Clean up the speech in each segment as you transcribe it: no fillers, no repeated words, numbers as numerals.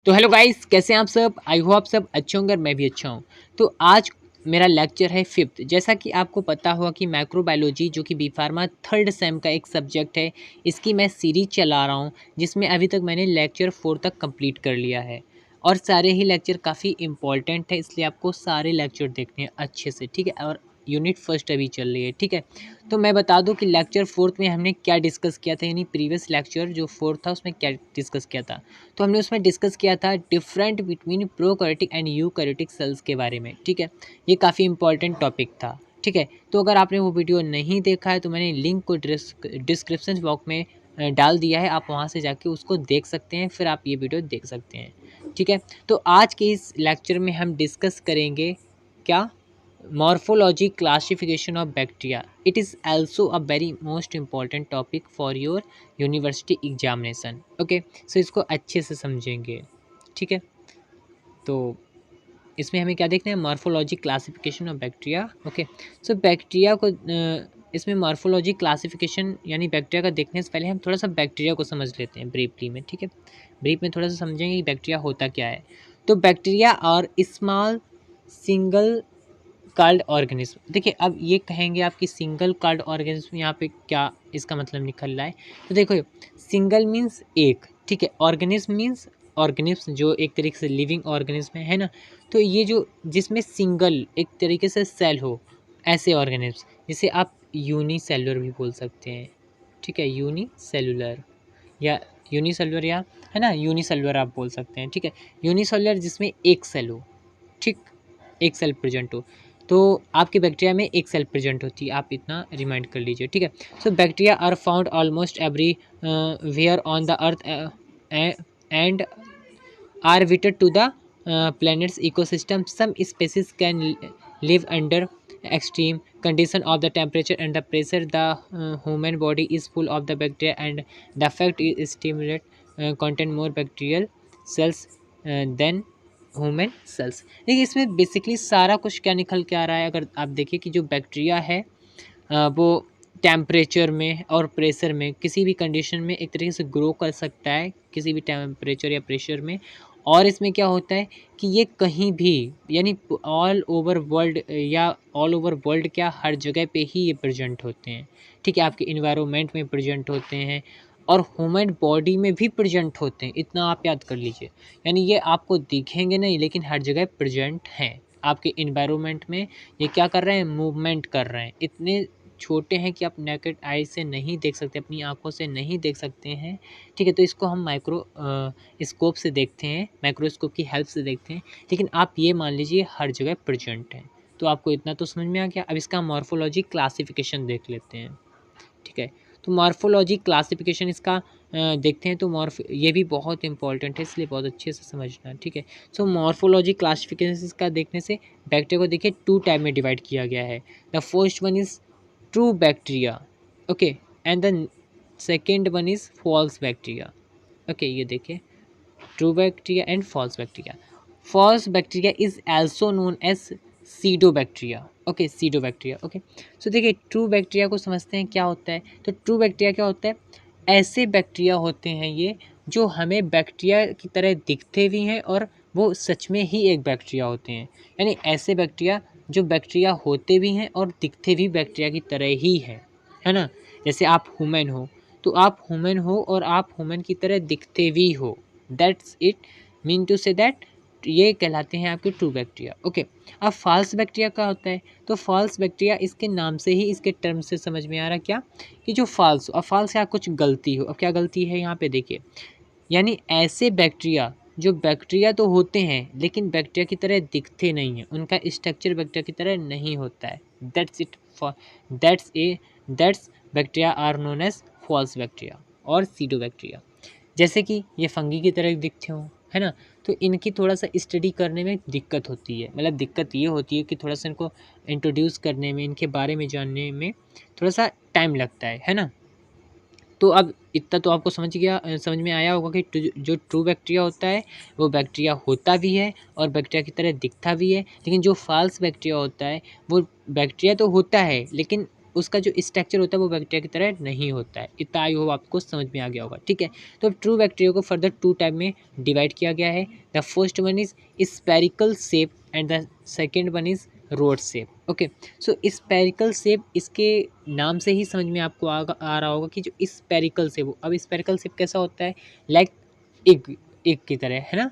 तो hello guys, कैसे हैं आप सब। आई होप आप सब अच्छे होंगे और मैं भी अच्छा हूँ। तो आज मेरा लेक्चर है फिफ्थ। जैसा कि आपको पता होगा कि माइक्रोबायोलॉजी जो कि बी फार्मा थर्ड सेम का एक सब्जेक्ट है, इसकी मैं सीरीज चला रहा हूँ जिसमें अभी तक मैंने लेक्चर 4 तक कंप्लीट कर लिया है। और सारे ही लेक्चर काफ़ी इंपॉर्टेंट है, इसलिए आपको सारे लेक्चर देखने हैं अच्छे से, ठीक है। और यूनिट फर्स्ट अभी चल रही है, ठीक है। तो मैं बता दूं कि लेक्चर फोर्थ में हमने क्या डिस्कस किया था, यानी प्रीवियस लेक्चर जो फोर्थ था उसमें क्या डिस्कस किया था। तो हमने उसमें डिस्कस किया था different between prokaryotic and eukaryotic cells के बारे में, ठीक है। ये काफ़ी इंपॉर्टेंट टॉपिक था, ठीक है। तो अगर आपने वो वीडियो नहीं देखा है तो मैंने लिंक को डिस्क्रिप्शन बॉक्स में डाल दिया है, आप वहाँ से जाके उसको देख सकते हैं, फिर आप ये वीडियो देख सकते हैं, ठीक है। तो आज के इस लेक्चर में हम डिस्कस करेंगे क्या, morphology classification of bacteria. It is also a very most important topic for your university examination. Okay, so इसको अच्छे से समझेंगे, ठीक है। तो इसमें हमें क्या देखना है, morphology classification of bacteria. Okay, so bacteria को इसमें मॉर्फोलॉजी क्लासिफिकेशन यानी बैक्टीरिया का देखने से पहले हम थोड़ा सा बैक्टीरिया को समझ लेते हैं ब्रीफली में, ठीक है। ब्रीफ में थोड़ा सा समझेंगे कि बैक्टीरिया होता क्या है। तो बैक्टीरिया और स्मॉल सिंगल कार्ड ऑर्गेनिज्म। देखिए, अब ये कहेंगे आपकी सिंगल कार्ड ऑर्गेनिज्म, यहाँ पे क्या इसका मतलब निकल रहा है। तो देखो, सिंगल मीन्स एक, ठीक है। ऑर्गेनिज्म मीन्स ऑर्गेनिज्म जो एक तरीके से लिविंग ऑर्गेनिज्म है ना। तो ये जो जिसमें सिंगल एक तरीके से सेल हो, ऐसे ऑर्गेनिज्म जिसे आप यूनिसेलुलर भी बोल सकते हैं, ठीक है। यूनिसेलुलर या यूनिसेलुलर, या है ना, यूनिसेलुलर आप बोल सकते हैं, ठीक है। यूनिसेलुलर जिसमें एक सेल हो, ठीक, एक सेल प्रेजेंट हो। तो आपके बैक्टीरिया में एक सेल प्रेजेंट होती है, आप इतना रिमाइंड कर लीजिए, ठीक है। So bacteria are found almost everywhere on the earth and are vital to the planet's ecosystem. Some species can live under extreme condition of the temperature and the pressure. The human body is full of the bacteria, and the fact is stimulate contain more bacterial cells than human cells. देखिए, इसमें basically सारा कुछ क्या निकल के आ रहा है, अगर आप देखिए कि जो बैक्टीरिया है वो टेम्परेचर में और प्रेशर में किसी भी कंडीशन में एक तरीके से ग्रो कर सकता है, किसी भी टेम्परेचर या प्रेशर में। और इसमें क्या होता है कि ये कहीं भी, यानी ऑल ओवर वर्ल्ड, या ऑल ओवर वर्ल्ड क्या, हर जगह पे ही ये प्रेजेंट होते हैं, ठीक है। आपके इन्वायरमेंट में प्रेजेंट होते हैं और ह्यूमन बॉडी में भी प्रेजेंट होते हैं, इतना आप याद कर लीजिए। यानी ये आपको दिखेंगे नहीं, लेकिन हर जगह प्रेजेंट हैं आपके इन्वायरमेंट में। ये क्या कर रहे हैं, मूवमेंट कर रहे हैं। इतने छोटे हैं कि आप नेकेड आई से नहीं देख सकते, अपनी आँखों से नहीं देख सकते हैं, ठीक है। तो इसको हम माइक्रो स्कोप से देखते हैं, माइक्रोस्कोप की हेल्प से देखते हैं, लेकिन आप ये मान लीजिए हर जगह प्रेजेंट हैं। तो आपको इतना तो समझ में आ गया। अब इसका मॉर्फोलॉजी क्लासिफिकेशन देख लेते हैं, ठीक है। तो मॉर्फोलॉजी क्लासिफिकेशन इसका देखते हैं। तो ये भी बहुत इंपॉर्टेंट है, इसलिए बहुत अच्छे से समझना, ठीक है। सो मॉर्फोलॉजी क्लासिफिकेशन इसका देखने से बैक्टीरिया को देखिए टू टाइप में डिवाइड किया गया है। The first one is true bacteria, okay, and the second one is false bacteria. Okay, ये देखिए, true bacteria and false bacteria. False bacteria is also known as pseudobacteria. Okay, pseudobacteria. Okay, so देखिए, true bacteria को समझते हैं क्या होता है। तो ट्रू बैक्टीरिया क्या होता है, ऐसे बैक्टीरिया होते हैं ये जो हमें बैक्टीरिया की तरह दिखते भी हैं और वो सच में ही एक बैक्टीरिया होते हैं। यानी ऐसे बैक्टीरिया जो बैक्टीरिया होते भी हैं और दिखते भी बैक्टीरिया की तरह ही है ना। जैसे आप ह्यूमन हो, तो आप ह्यूमन हो और आप ह्यूमन की तरह दिखते भी हो, that's it mean to say that ये कहलाते हैं आपके ट्रू बैक्टीरिया। ओके, अब फॉल्स बैक्टीरिया क्या होता है। तो फॉल्स बैक्टीरिया इसके नाम से ही, इसके टर्म से समझ में आ रहा क्या कि जो फॉल्स, अब फॉल्स या कुछ गलती हो। अब क्या गलती है यहाँ पे देखिए, यानी ऐसे बैक्टीरिया जो बैक्टीरिया तो होते हैं लेकिन बैक्टीरिया की तरह दिखते नहीं हैं, उनका स्ट्रक्चर बैक्टीरिया की तरह नहीं होता है, that's it for that's bacteria are known as false bacteria और सीडो बैक्टीरिया। जैसे कि ये फंगी की तरह दिखते हों, है ना। तो इनकी थोड़ा सा स्टडी करने में दिक्कत होती है, मतलब दिक्कत ये होती है कि थोड़ा सा इनको इंट्रोड्यूस करने में, इनके बारे में जानने में थोड़ा सा टाइम लगता है ना। तो अब इतना तो आपको समझ में आया होगा कि जो ट्रू बैक्टीरिया होता है वो बैक्टीरिया होता भी है और बैक्टीरिया की तरह दिखता भी है। लेकिन जो फॉल्स बैक्टीरिया होता है वो बैक्टीरिया तो होता है लेकिन उसका जो स्ट्रक्चर होता है वो बैक्टीरिया की तरह नहीं होता है। इतना आई होप आपको समझ में आ गया होगा, ठीक है। तो अब ट्रू बैक्टीरिया को फर्दर टू टाइप में डिवाइड किया गया है। The first one is spherical shape and the second one is rod shape. Okay, so spherical shape इसके नाम से ही समझ में आपको आ रहा होगा कि जो स्पेरिकल शेप, अब स्पेरिकल शेप कैसा होता है, लाइक इग, इग की तरह, है ना,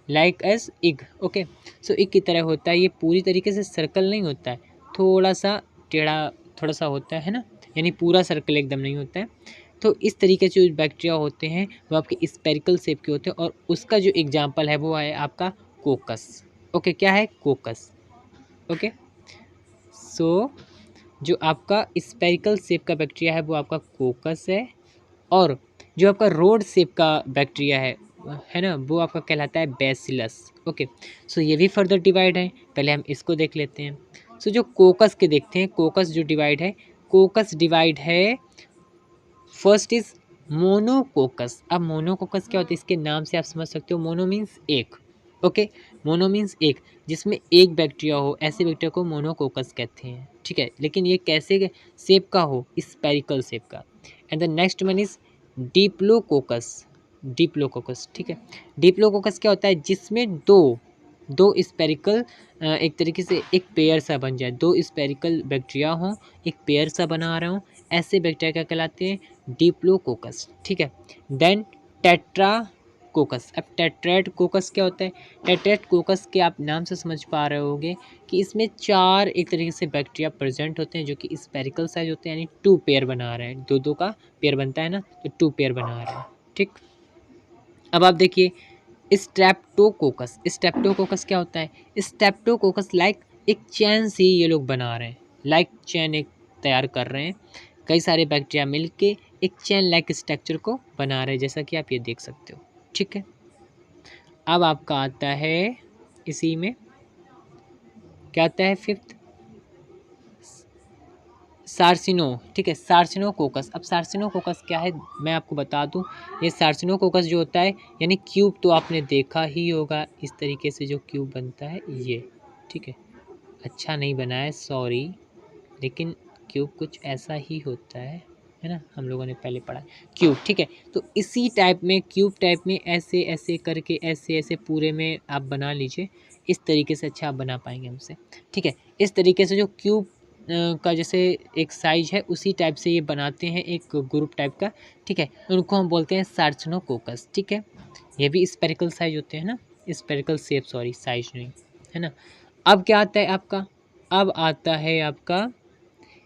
लाइक एज इग। ओके, सो इग की तरह होता है, ये पूरी तरीके से सर्कल नहीं होता है, थोड़ा सा टेढ़ा थोड़ा सा होता है ना, यानी पूरा सर्कल एकदम नहीं होता है। तो इस तरीके से जो बैक्टीरिया होते हैं वो आपके स्पेरिकल शेप के होते हैं, और उसका जो एग्जाम्पल है वो है आपका कोकस। ओके, क्या है, कोकस। ओके, सो जो आपका स्पेरिकल शेप का बैक्टीरिया है वो आपका कोकस है, और जो आपका रोड शेप का बैक्टीरिया है ना, वो आपका कहलाता है बैसिलस। ओके, सो ये भी फर्दर डिवाइड है, पहले हम इसको देख लेते हैं। सो जो कोकस के देखते हैं, कोकस जो डिवाइड है, कोकस डिवाइड है, फर्स्ट इज मोनोकोकस। अब मोनोकोकस क्या होता है, इसके नाम से आप समझ सकते हो, मोनो मीन्स एक। ओके, मोनो मीन्स एक, जिसमें एक बैक्टीरिया हो, ऐसे बैक्टीरिया को मोनोकोकस कहते हैं, ठीक है। लेकिन ये कैसे शेप का हो, स्पेरिकल शेप का। And the next one is diplococcus. Diplococcus, ठीक है। डिप्लोकोकस क्या होता है, जिसमें दो दो स्पेरिकल, एक तरीके से एक पेयर सा बन जाए, दो स्पेरिकल बैक्टीरिया हों, एक पेयर सा बना रहे हों, ऐसे बैक्टीरिया क्या कहलाते हैं, डिप्लोकोकस, ठीक है। Then tetracoccus. अब टेट्रेट कोकस क्या होता है, टेट्रेट कोकस के आप नाम से समझ पा रहे होगे कि इसमें चार एक तरीके से बैक्टीरिया प्रेजेंट होते हैं, जो कि स्पेरिकल साइज होते हैं, यानी टू पेयर बना रहे हैं, दो दो का पेयर बनता है ना, तो टू पेयर बना रहे हैं, ठीक। अब आप देखिए स्ट्रेप्टोकोकस। स्ट्रेप्टोकोकस क्या होता है, स्ट्रेप्टोकोकस लाइक एक चैन से ये लोग बना रहे हैं, लाइक चैन एक तैयार कर रहे हैं, कई सारे बैक्टीरिया मिलके एक चैन लाइक स्ट्रक्चर को बना रहे हैं, जैसा कि आप ये देख सकते हो, ठीक है। अब आपका आता है इसी में, क्या आता है, फिफ्थ सार्सिनो, ठीक है, सार्सिनोकोकस। अब सार्सिनोकोकस क्या है, मैं आपको बता दूं, ये सार्सिनोकोकस जो होता है, यानी क्यूब तो आपने देखा ही होगा, इस तरीके से जो क्यूब बनता है ये, ठीक है। अच्छा नहीं बना है, सॉरी, लेकिन क्यूब कुछ ऐसा ही होता है ना, हम लोगों ने पहले पढ़ा क्यूब, ठीक है। तो इसी टाइप में, क्यूब टाइप में, ऐसे ऐसे करके, ऐसे ऐसे पूरे में आप बना लीजिए, इस तरीके से अच्छा आप बना पाएंगे हमसे, ठीक है। इस तरीके से जो क्यूब का जैसे एक साइज है, उसी टाइप से ये बनाते हैं, एक ग्रुप टाइप का, ठीक है। उनको हम बोलते हैं सार्सिनोकोकस, ठीक है। ये भी स्पेरिकल साइज होते हैं ना, स्पेरिकल शेप, सॉरी साइज नहीं, है ना। अब क्या आता है आपका, अब आता है आपका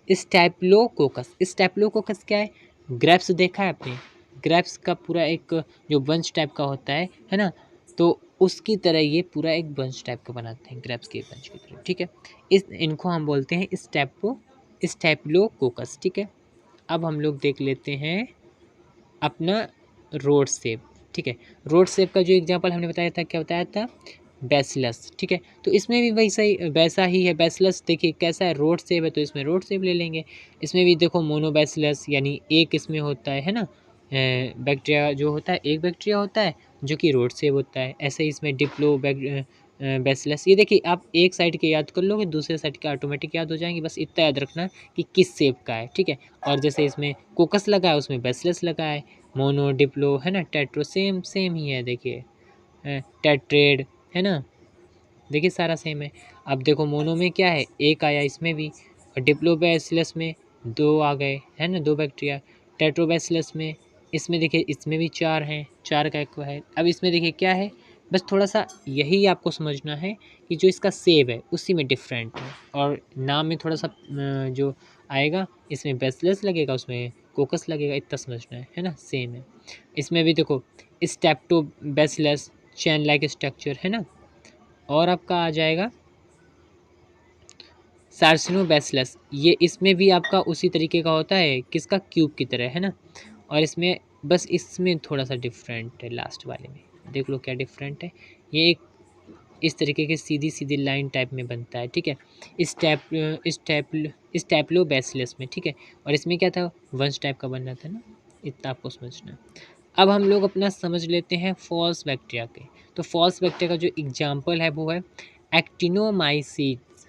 स्टेप्लोकोकस। स्टेप्लोकोकस क्या है, ग्रेप्स देखा है आपने, ग्रेप्स का पूरा एक जो बंच टाइप का होता है ना, तो उसकी तरह ये पूरा एक बंच टाइप का बनाते हैं, ग्रेप्स के बंच की तरह, ठीक है। इनको हम बोलते हैं स्टेप्लोकोकस, ठीक है। अब हम लोग देख लेते हैं अपना रोड शेप, ठीक है। रोड शेप का जो एग्जांपल हमने बताया था, क्या बताया था, बैसिलस, ठीक है। तो इसमें भी वैसा ही है, बैसिलस देखिए कैसा है, रोड शेप है, तो इसमें रोड शेप ले लेंगे। इसमें भी देखो मोनोबैसिलस, यानी एक इसमें होता है ना, बैक्टीरिया जो होता है, एक बैक्टीरिया होता है जो कि रोड शेप होता है। ऐसे ही इसमें बैसिलस, ये देखिए आप एक साइड के याद कर लोगे, दूसरे साइड के ऑटोमेटिक याद हो जाएंगे, बस इतना याद रखना कि किस शेप का है, ठीक है। और जैसे इसमें कोकस लगा है, उसमें बैसिलस लगा है, मोनो, डिप्लो, है ना, टेट्रो, सेम सेम ही है, देखिए टेट्रेड, है ना, देखिए सारा सेम है। अब देखो मोनो में क्या है, एक आया इसमें भी, और डिप्लोबैसिलस में दो आ गए, है ना, दो बैक्टीरिया। टेट्रोबैसिलस में, इसमें देखिए इसमें भी चार हैं, चार का एक है। अब इसमें देखिए क्या है, बस थोड़ा सा यही आपको समझना है कि जो इसका सेब है उसी में डिफरेंट है, और नाम में थोड़ा सा जो आएगा, इसमें बैसिलस लगेगा, उसमें कोकस लगेगा, इतना समझना है ना, सेम है। इसमें भी देखो स्टेप्टोबैसिलस, चैन लाइक स्ट्रक्चर, है ना। और आपका आ जाएगा सार्सिनोबैसिलस, ये इसमें भी आपका उसी तरीके का होता है, किसका, क्यूब की तरह, है ना। और इसमें बस इसमें थोड़ा सा डिफरेंट है, लास्ट वाले में देख लो क्या डिफरेंट है, ये एक इस तरीके के सीधी सीधी लाइन टाइप में बनता है, ठीक है, स्टेप्लोबैसिलस में, ठीक है। और इसमें क्या था, वंश टाइप का बनना था ना, इतना आपको समझना है। अब हम लोग अपना समझ लेते हैं फॉल्स बैक्टीरिया के। तो फॉल्स बैक्टीरिया का जो एग्जाम्पल है वो है एक्टिनोमाइसीट्स,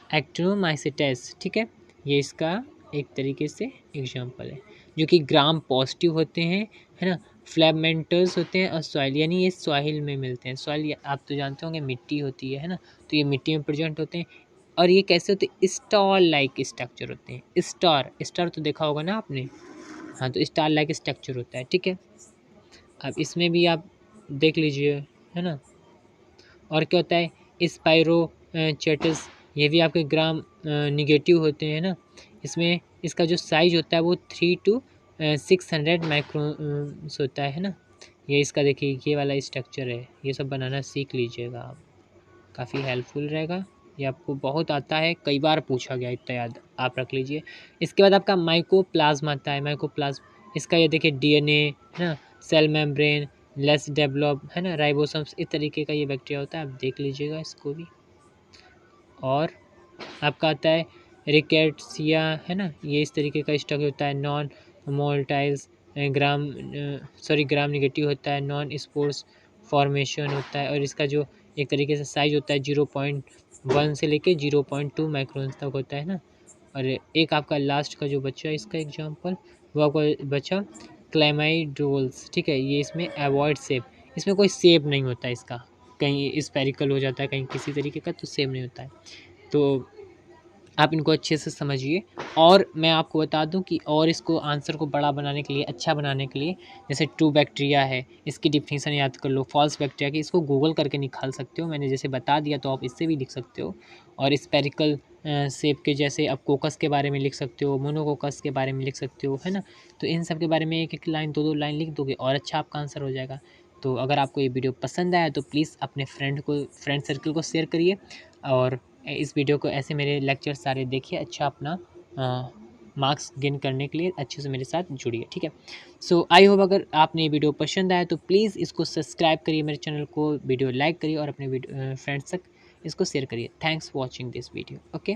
एक्टिनोमाइसिट्स, ठीक है, ये इसका एक तरीके से एग्जाम्पल है, जो कि ग्राम पॉजिटिव होते हैं, है ना, फ्लैगमेंटर्स होते हैं और सॉइल, यानी ये सॉइल में मिलते हैं। सॉइल आप तो जानते होंगे मिट्टी होती है ना, तो ये मिट्टी में प्रेजेंट होते हैं। और ये कैसे होते हैं, स्टार लाइक स्ट्रक्चर होते हैं। स्टार स्टार तो देखा होगा ना आपने, हाँ, तो स्टार लाइक स्ट्रक्चर होता है, ठीक है। अब इसमें भी आप देख लीजिए, है ना। और क्या होता है, स्पाइरो चेटिस, ये भी आपके ग्राम निगेटिव होते हैं ना। इसमें इसका जो साइज होता है वो 3 to 600 माइक्रोन्स होता है ना। ये इसका देखिए ये वाला स्ट्रक्चर है, ये सब बनाना सीख लीजिएगा आप, काफ़ी हेल्पफुल रहेगा। ये आपको बहुत आता है, कई बार पूछा गया, इतना याद आप रख लीजिए। इसके बाद आपका माइकोप्लाज्म आता है। माइकोप्लाज्म इसका ये देखिए डीएनए है ना, सेल मेम्ब्रेन, लेस डेवलप, है ना, राइबोसोम्स, इस तरीके का ये बैक्टीरिया होता है, आप देख लीजिएगा इसको भी। और आपका आता है रिकेट्सिया, है ना, ये इस तरीके का स्ट्रक्चर होता है। नॉन मोल्टाइल्स ग्राम निगेटिव होता है। नॉन स्पोर्स फॉर्मेशन होता है, और इसका जो एक तरीके से साइज होता है 0.1 से लेके 0.2 माइक्रोन तक होता है ना। और एक आपका लास्ट का जो बच्चा है इसका एग्जांपल, वो आपका बच्चा क्लेमाइडोल्स, ठीक है, ये इसमें एवॉइड शेप, इसमें कोई शेप नहीं होता है इसका, कहीं स्पेरिकल हो जाता है, कहीं किसी तरीके का, तो शेप नहीं होता है। तो आप इनको अच्छे से समझिए। और मैं आपको बता दूं कि और इसको आंसर को बड़ा बनाने के लिए, अच्छा बनाने के लिए, जैसे ट्रू बैक्टीरिया है, इसकी डिफिनीशन याद कर लो। फॉल्स बैक्टीरिया की इसको गूगल करके निकाल सकते हो, मैंने जैसे बता दिया, तो आप इससे भी लिख सकते हो। और स्पेरिकल शेप के जैसे आप कोकस के बारे में लिख सकते हो, मोनोकोकस के बारे में लिख सकते हो, है ना। तो इन सब के बारे में एक एक लाइन, दो दो लाइन लिख दोगे और अच्छा आपका आंसर हो जाएगा। तो अगर आपको ये वीडियो पसंद आया तो प्लीज़ अपने फ्रेंड सर्कल को शेयर करिए, और इस वीडियो को ऐसे मेरे लेक्चर सारे देखिए, अच्छा अपना मार्क्स गेन करने के लिए अच्छे से मेरे साथ जुड़िए, ठीक है। सो आई होप अगर आपने ये वीडियो पसंद आया तो प्लीज़ इसको सब्सक्राइब करिए मेरे चैनल को, वीडियो लाइक करिए और अपने फ्रेंड्स तक इसको शेयर करिए। Thanks for watching this video, okay.